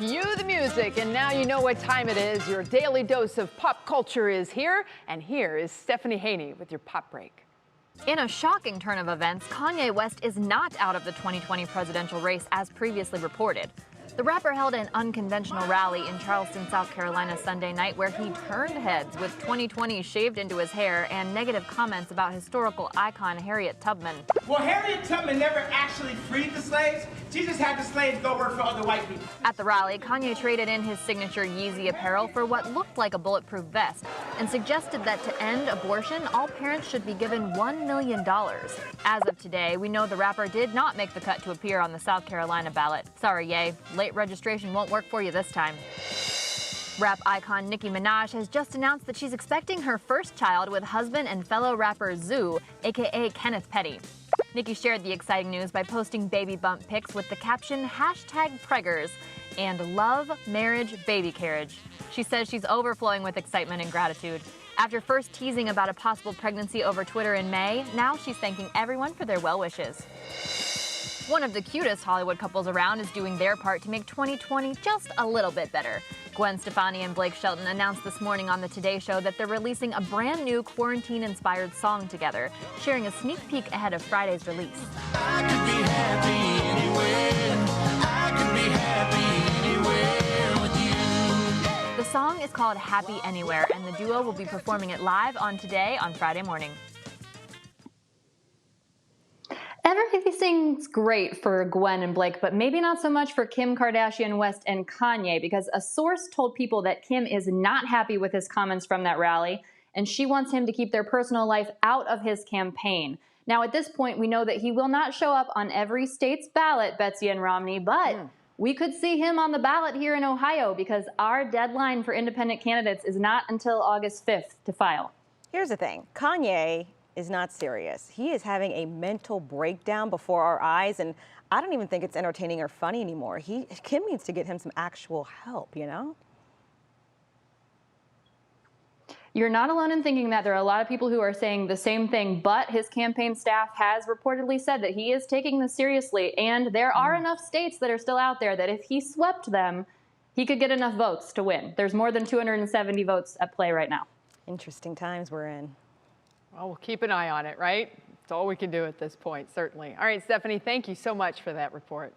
Cue the music, and now you know what time it is. Your daily dose of pop culture is here, and here is Stephanie Haney with your pop break. In a shocking turn of events, Kanye West is not out of the 2020 presidential race as previously reported. The rapper held an unconventional rally in Charleston, South Carolina Sunday night where he turned heads with 2020 shaved into his hair and negative comments about historical icon Harriet Tubman. Well, Harriet Tubman never actually freed the slaves. She just had the slaves go work for other white people. At the rally, Kanye traded in his signature Yeezy apparel for what looked like a bulletproof vest and suggested that to end abortion, all parents should be given $1 million. As of today, we know the rapper did not make the cut to appear on the South Carolina ballot. Sorry, Ye, late registration won't work for you this time. Rap icon Nicki Minaj has just announced that she's expecting her first child with husband and fellow rapper Zoo, aka Kenneth Petty. Nicki shared the exciting news by posting baby bump pics with the caption #preggers and love, marriage, baby carriage. She says she's overflowing with excitement and gratitude. After first teasing about a possible pregnancy over Twitter in May, now she's thanking everyone for their well wishes. One of the cutest Hollywood couples around is doing their part to make 2020 just a little bit better. Gwen Stefani and Blake Shelton announced this morning on the Today Show that they're releasing a brand new quarantine-inspired song together, sharing a sneak peek ahead of Friday's release. I could be happy anywhere. I could be happy anywhere with you. The song is called Happy Anywhere, and the duo will be performing it live on Today on Friday morning. Everything's great for Gwen and Blake, but maybe not so much for Kim Kardashian, West, and Kanye, because a source told People that Kim is not happy with his comments from that rally, and she wants him to keep their personal life out of his campaign. Now, at this point, we know that he will not show up on every state's ballot, Betsy and Romney, but we could see him on the ballot here in Ohio because our deadline for independent candidates is not until August 5th to file. Here's the thing. Kanye is not serious. He is having a mental breakdown before our eyes, and I don't even think it's entertaining or funny anymore. Kim needs to get him some actual help, you know? You're not alone in thinking that. There are a lot of people who are saying the same thing, but his campaign staff has reportedly said that he is taking this seriously, and there are enough states that are still out there that if he swept them, he could get enough votes to win. There's more than 270 votes at play right now. Interesting times we're in. Well, we'll keep an eye on it, right? It's all we can do at this point, certainly. All right, Stephanie, thank you so much for that report.